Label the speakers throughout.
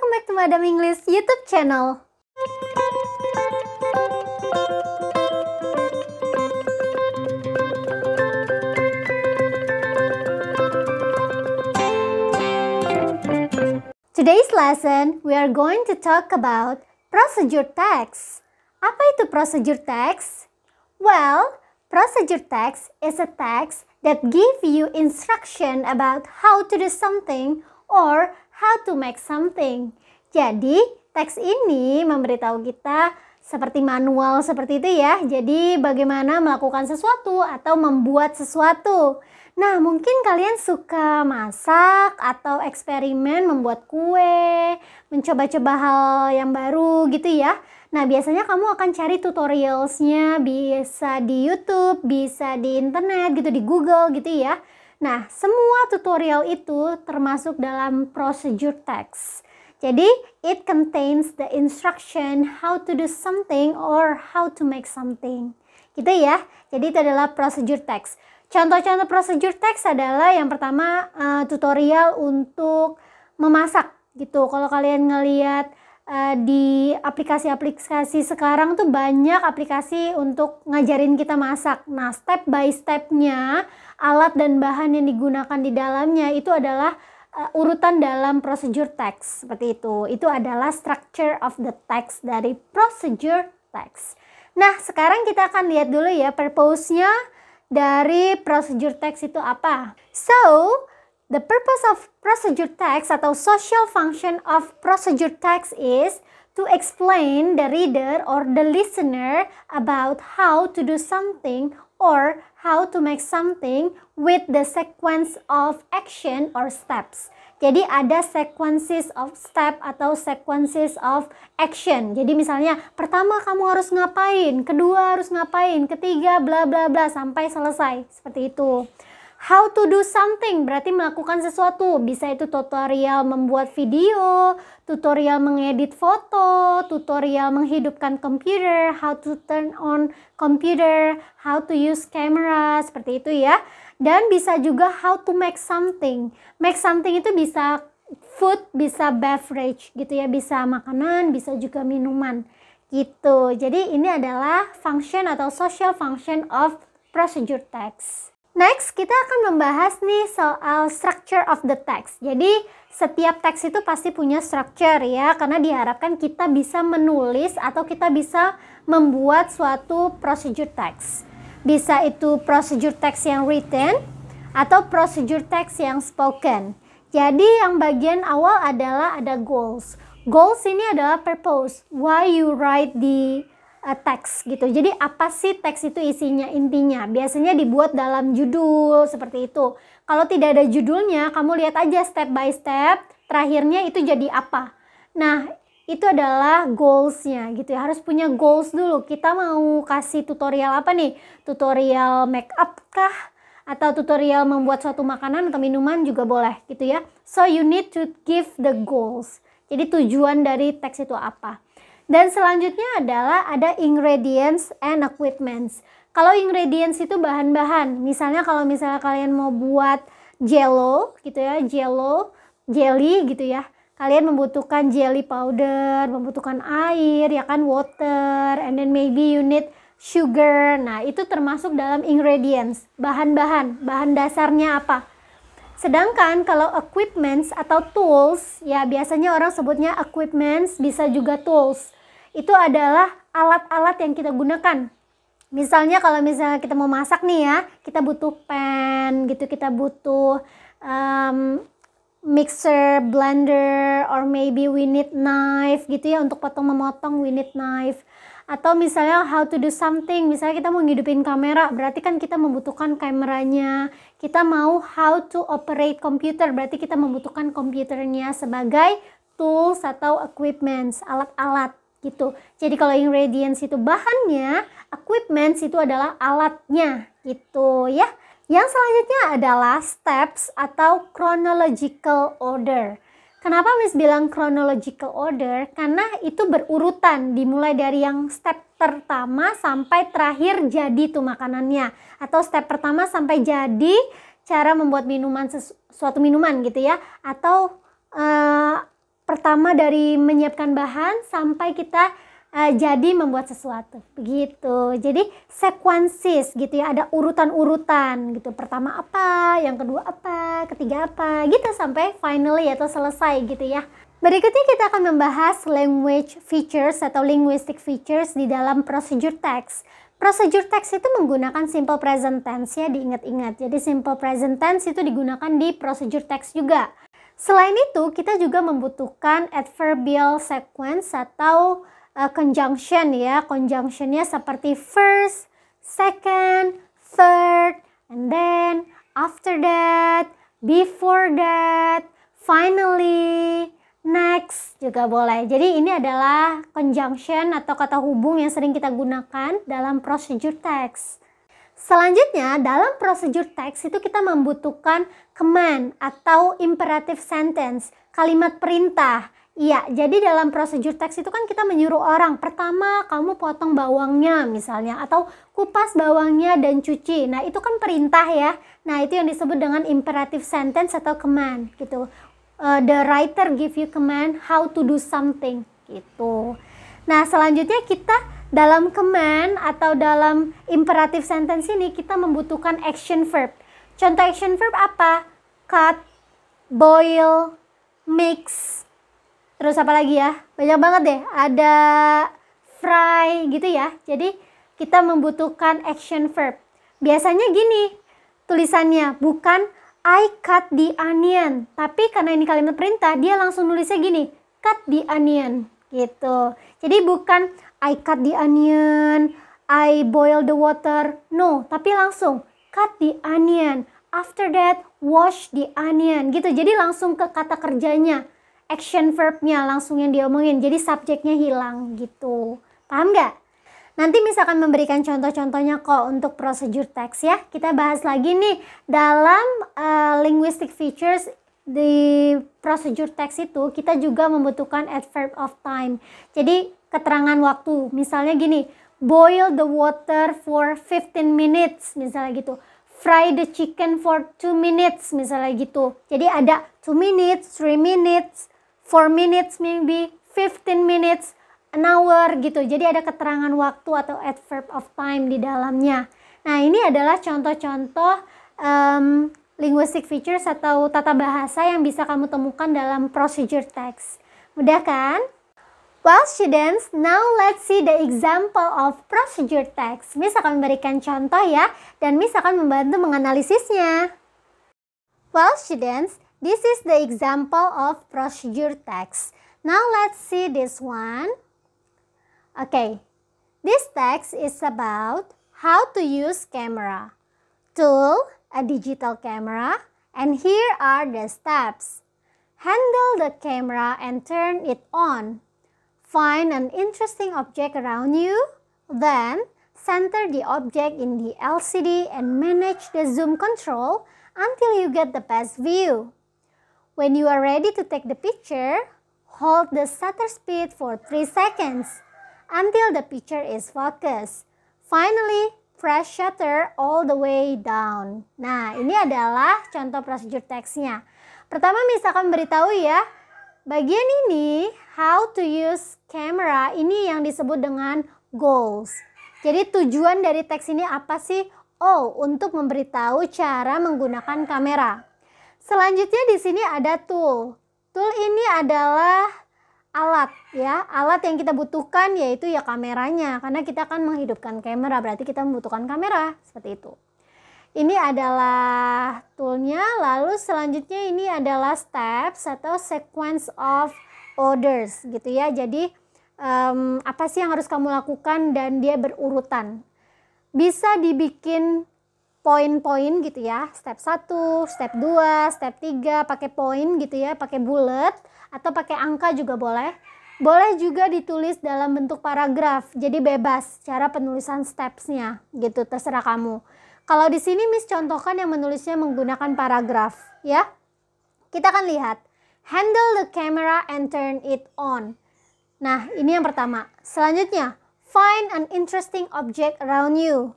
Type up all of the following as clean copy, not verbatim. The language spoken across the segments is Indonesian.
Speaker 1: Welcome back to Madam English YouTube channel. Today's lesson, we are going to talk about procedure text. Apa itu procedure text? Well, procedure text is a text that give you instruction about how to do something or how to make something. Jadi, teks ini memberitahu kita seperti manual seperti itu ya. Jadi, bagaimana melakukan sesuatu atau membuat sesuatu. Nah, mungkin kalian suka masak atau eksperimen membuat kue, mencoba-coba hal yang baru gitu ya. Nah, biasanya kamu akan cari tutorialsnya, bisa di YouTube, bisa di internet gitu, di Google gitu ya. Nah, semua tutorial itu termasuk dalam procedure text. Jadi, it contains the instruction how to do something or how to make something. Gitu ya. Jadi, itu adalah procedure text. Contoh-contoh procedure text adalah yang pertama tutorial untuk memasak gitu. Kalau kalian ngelihat di aplikasi-aplikasi sekarang tuh banyak aplikasi untuk ngajarin kita masak. Nah, step by stepnya, alat dan bahan yang digunakan di dalamnya itu adalah urutan dalam procedure text. Seperti itu. Itu adalah structure of the text dari procedure text. Nah, sekarang kita akan lihat dulu ya purpose-nya dari procedure text itu apa. So, the purpose of procedure text atau social function of procedure text is to explain the reader or the listener about how to do something or how to make something with the sequence of action or steps. Jadi ada sequences of step atau sequences of action. Jadi misalnya pertama kamu harus ngapain, kedua harus ngapain, ketiga bla bla bla sampai selesai. Seperti itu. How to do something berarti melakukan sesuatu. Bisa itu tutorial membuat video, tutorial mengedit foto, tutorial menghidupkan komputer, how to turn on computer, how to use camera, seperti itu ya. Dan bisa juga how to make something. Make something itu bisa food, bisa beverage gitu ya, bisa makanan, bisa juga minuman gitu. Jadi ini adalah function atau social function of procedure text. Next, kita akan membahas nih soal structure of the text. Jadi, setiap teks itu pasti punya structure ya, karena diharapkan kita bisa menulis atau kita bisa membuat suatu procedure text. Bisa itu procedure text yang written atau procedure text yang spoken. Jadi, yang bagian awal adalah ada goals. Goals ini adalah purpose, why you write the teks gitu. Jadi apa sih teks itu isinya, intinya? Biasanya dibuat dalam judul seperti itu. Kalau tidak ada judulnya, kamu lihat aja step by step, terakhirnya itu jadi apa. Nah, itu adalah goalsnya gitu ya. Harus punya goals dulu. Kita mau kasih tutorial apa nih? Tutorial make up kah? Atau tutorial membuat suatu makanan atau minuman juga boleh gitu ya. So you need to give the goals. Jadi tujuan dari teks itu apa? Dan selanjutnya adalah ada ingredients and equipments. Kalau ingredients itu bahan-bahan. Misalnya kalau kalian mau buat jello gitu ya, jelly gitu ya. Kalian membutuhkan jelly powder, membutuhkan air, ya kan, water, and then maybe you need sugar. Nah, itu termasuk dalam ingredients, bahan-bahan. Bahan dasarnya apa? Sedangkan kalau equipments atau tools, ya biasanya orang sebutnya equipments, bisa juga tools. Itu adalah alat-alat yang kita gunakan. Misalnya kalau kita mau masak nih ya, kita butuh pan gitu, kita butuh mixer, blender, or maybe we need knife gitu ya, untuk potong-memotong we need knife. Atau misalnya how to do something, misalnya kita mau ngidupin kamera, berarti kan kita membutuhkan kameranya. Kita mau how to operate computer, berarti kita membutuhkan komputernya sebagai tools atau equipments, alat-alat gitu. Jadi kalau ingredients itu bahannya, equipments itu adalah alatnya gitu ya. Yang selanjutnya adalah steps atau chronological order. Kenapa Miss bilang chronological order? Karena itu berurutan, dimulai dari yang step pertama sampai terakhir jadi tuh makanannya. Atau step pertama sampai jadi cara membuat minuman, suatu minuman gitu ya. Atau pertama dari menyiapkan bahan sampai kita jadi membuat sesuatu. Begitu. Jadi sequences gitu ya, ada urutan-urutan gitu. Pertama apa, yang kedua apa, ketiga apa, gitu sampai finally atau selesai gitu ya. Berikutnya kita akan membahas language features atau linguistic features di dalam procedure text. Procedure text itu menggunakan simple present tense ya, diingat-ingat. Jadi simple present tense itu digunakan di procedure text juga. Selain itu, kita juga membutuhkan adverbial sequence atau conjunction ya. Conjunctionnya seperti first, second, third, and then, after that, before that, finally, next juga boleh. Jadi ini adalah conjunction atau kata hubung yang sering kita gunakan dalam procedure text. Selanjutnya, dalam procedure text itu kita membutuhkan command atau imperative sentence, kalimat perintah. Iya, jadi dalam procedure text itu kan kita menyuruh orang, pertama kamu potong bawangnya misalnya, atau kupas bawangnya dan cuci. Nah, itu kan perintah ya. Nah, itu yang disebut dengan imperative sentence atau command gitu. The writer give you command how to do something gitu. Nah, selanjutnya kita dalam command atau dalam imperative sentence ini kita membutuhkan action verb. Contoh action verb apa? Cut, boil, mix. Terus apa lagi ya? Banyak banget deh. Ada fry gitu ya. Jadi kita membutuhkan action verb. Biasanya gini tulisannya, bukan I cut the onion. Tapi karena ini kalimat perintah, dia langsung nulisnya gini, cut the onion gitu. Jadi bukan I cut the onion, I boil the water. No, tapi langsung cut the onion. After that, wash the onion gitu. Jadi langsung ke kata kerjanya, action verbnya langsung yang diomongin. Jadi subjeknya hilang gitu. Paham nggak? Nanti misalkan memberikan contoh-contohnya kok untuk procedure text ya. Kita bahas lagi nih dalam linguistic features di procedure text itu kita juga membutuhkan adverb of time. Jadi keterangan waktu. Misalnya gini, boil the water for 15 minutes misalnya gitu. Fry the chicken for 2 minutes misalnya gitu. Jadi ada 2 minutes, 3 minutes, 4 minutes maybe, 15 minutes, an hour gitu. Jadi ada keterangan waktu atau adverb of time di dalamnya. Nah, ini adalah contoh-contoh linguistic features atau tata bahasa yang bisa kamu temukan dalam procedure text. Mudah kan? Well students, now let's see the example of procedure text. Miss akan memberikan contoh ya, dan Miss akan membantu menganalisisnya. Well students, this is the example of procedure text. Now let's see this one. Okay, this text is about how to use camera. Tool, a digital camera, and here are the steps. Handle the camera and turn it on. Find an interesting object around you, then center the object in the LCD and manage the zoom control until you get the best view. When you are ready to take the picture, hold the shutter speed for 3 seconds until the picture is focused. Finally, press shutter all the way down. Nah, ini adalah contoh procedure text-nya. Pertama, misalkan beritahu ya, bagian ini, how to use camera, ini yang disebut dengan goals. Jadi tujuan dari teks ini apa sih? Oh, untuk memberitahu cara menggunakan kamera. Selanjutnya di sini ada tool. Tool ini adalah alat ya. Alat yang kita butuhkan yaitu ya kameranya. Karena kita akan menghidupkan kamera, berarti kita membutuhkan kamera. Seperti itu. Ini adalah toolnya, lalu selanjutnya ini adalah steps atau sequence of orders gitu ya. Jadi apa sih yang harus kamu lakukan dan dia berurutan. Bisa dibikin poin-poin gitu ya. Step 1, step 2, step 3 pakai poin gitu ya, pakai bullet atau pakai angka juga boleh. Boleh juga ditulis dalam bentuk paragraf. Jadi bebas cara penulisan stepsnya gitu, terserah kamu. Kalau di sini Miss contohkan yang menulisnya menggunakan paragraf ya. Kita akan lihat. Handle the camera and turn it on. Nah, ini yang pertama. Selanjutnya, find an interesting object around you.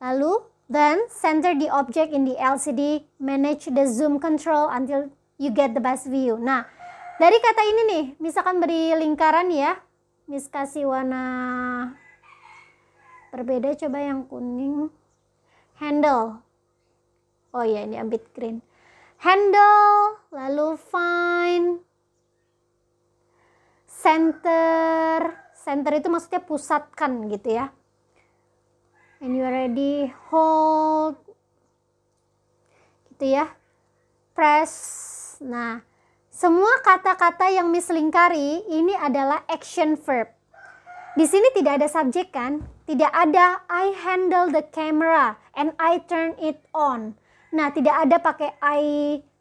Speaker 1: Lalu, then center the object in the LCD, manage the zoom control until you get the best view. Nah, Dari kata ini nih, misalkan beri lingkaran ya. Miss kasih warna berbeda, coba yang kuning. Handle. Oh ya, ini ambit green. Handle, lalu find, center. Center itu maksudnya pusatkan gitu ya. And you are ready, hold, gitu ya. Press. Nah, semua kata-kata yang Miss lingkari ini adalah action verb. Di sini tidak ada subjek kan? Tidak ada I handle the camera and I turn it on. Nah, tidak ada pakai I,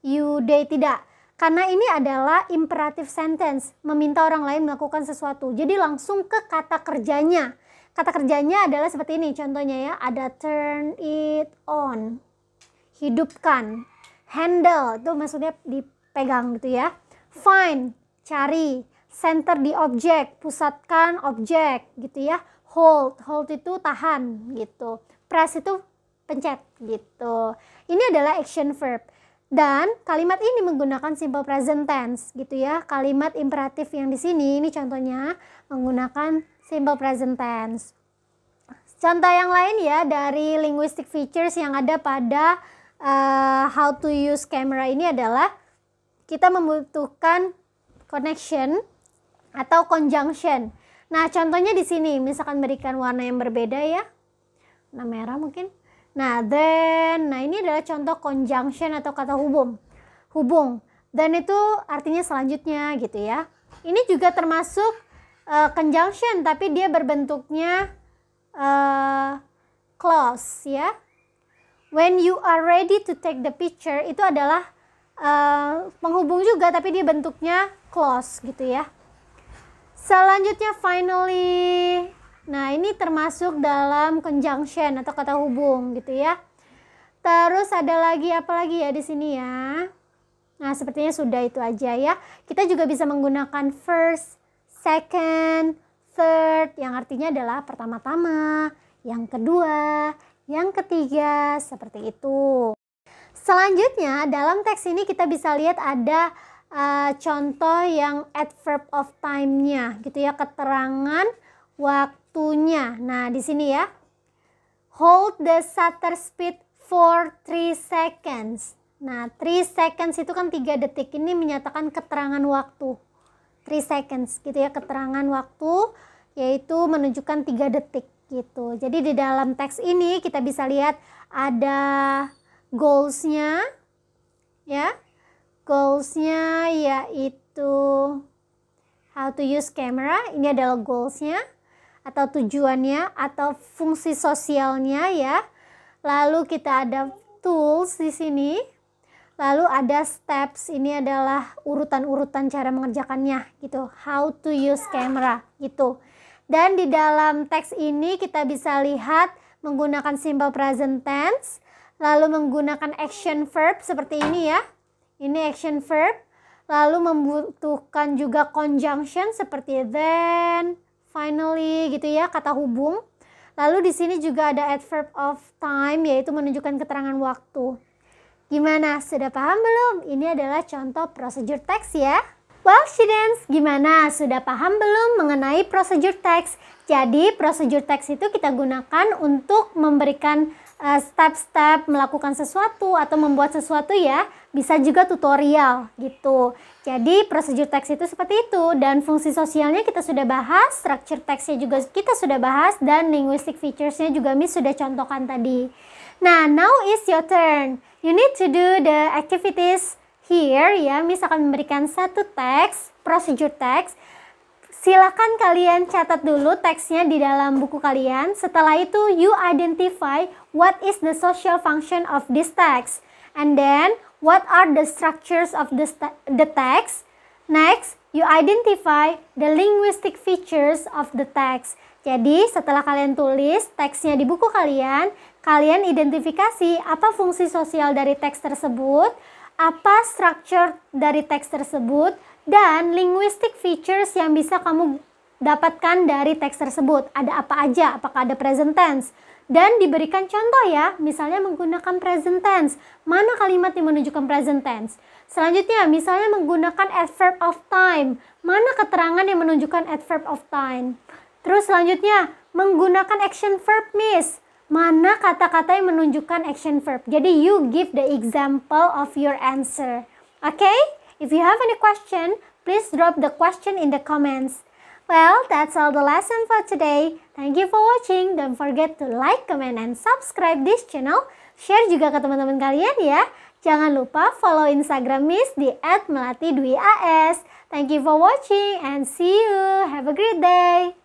Speaker 1: you, they, tidak. Karena ini adalah imperative sentence, meminta orang lain melakukan sesuatu. Jadi langsung ke kata kerjanya. Kata kerjanya adalah seperti ini contohnya ya. Ada turn it on. Hidupkan. Handle, itu maksudnya dipegang gitu ya. Find, cari. Center di objek, pusatkan objek gitu ya. Hold, hold itu tahan gitu. Press itu pencet gitu. Ini adalah action verb. Dan kalimat ini menggunakan simple present tense gitu ya. Kalimat imperatif yang di sini ini contohnya menggunakan simple present tense. Contoh yang lain ya dari linguistic features yang ada pada how to use camera ini adalah kita membutuhkan connection atau conjunction. Nah, contohnya di sini misalkan berikan warna yang berbeda ya. Warna merah mungkin. Nah, then, ini adalah contoh conjunction atau kata hubung. Hubung. Then itu artinya selanjutnya gitu ya. Ini juga termasuk conjunction, tapi dia berbentuknya clause ya. When you are ready to take the picture, itu adalah penghubung juga, tapi dia bentuknya clause gitu ya. Selanjutnya finally. Nah, ini termasuk dalam conjunction atau kata hubung gitu ya. Terus ada lagi apa lagi ya di sini ya? Nah, sepertinya sudah itu aja ya. Kita juga bisa menggunakan first, second, third yang artinya adalah pertama-tama, yang kedua, yang ketiga, seperti itu. Selanjutnya dalam teks ini kita bisa lihat ada contoh yang adverb of time-nya gitu ya, keterangan waktunya. Nah, di sini ya. Hold the shutter speed for 3 seconds. Nah, 3 seconds itu kan 3 detik. Ini menyatakan keterangan waktu. 3 seconds gitu ya, keterangan waktu yaitu menunjukkan 3 detik gitu. Jadi di dalam teks ini kita bisa lihat ada goals-nya ya. Goals-nya yaitu how to use camera. Ini adalah goals-nya atau tujuannya atau fungsi sosialnya ya. Lalu kita ada tools di sini. Lalu ada steps, ini adalah urutan-urutan cara mengerjakannya gitu. How to use camera gitu. Dan di dalam teks ini kita bisa lihat menggunakan simple present tense, lalu menggunakan action verb seperti ini ya. Ini action verb, lalu membutuhkan juga conjunction seperti then, finally gitu ya, kata hubung. Lalu di sini juga ada adverb of time yaitu menunjukkan keterangan waktu. Gimana? Sudah paham belum? Ini adalah contoh procedure text ya. Well students, gimana? Sudah paham belum mengenai procedure text? Jadi procedure text itu kita gunakan untuk memberikan step-step melakukan sesuatu atau membuat sesuatu ya. Bisa juga tutorial gitu. Jadi procedure text itu seperti itu. Dan fungsi sosialnya kita sudah bahas, structure textnya juga kita sudah bahas, dan linguistic featuresnya juga Miss sudah contohkan tadi. Nah, now is your turn. You need to do the activities here ya. Miss akan memberikan satu teks, procedure text. Silakan kalian catat dulu teksnya di dalam buku kalian. Setelah itu you identify what is the social function of this text. And then what are the structures of the text. Next, you identify the linguistic features of the text. Jadi setelah kalian tulis teksnya di buku kalian, kalian identifikasi apa fungsi sosial dari teks tersebut, apa structure dari teks tersebut, dan linguistic features yang bisa kamu dapatkan dari teks tersebut. Ada apa aja? Apakah ada present tense? Dan diberikan contoh ya, misalnya menggunakan present tense. Mana kalimat yang menunjukkan present tense? Selanjutnya, misalnya menggunakan adverb of time. Mana keterangan yang menunjukkan adverb of time? Terus selanjutnya, menggunakan action verb, Miss. Mana kata-kata yang menunjukkan action verb? Jadi you give the example of your answer. Okay? If you have any question, please drop the question in the comments. Well, that's all the lesson for today. Thank you for watching. Don't forget to like, comment, and subscribe this channel. Share juga ke teman-teman kalian ya. Jangan lupa follow Instagram Miss di @melatidwias. Thank you for watching and see you. Have a great day.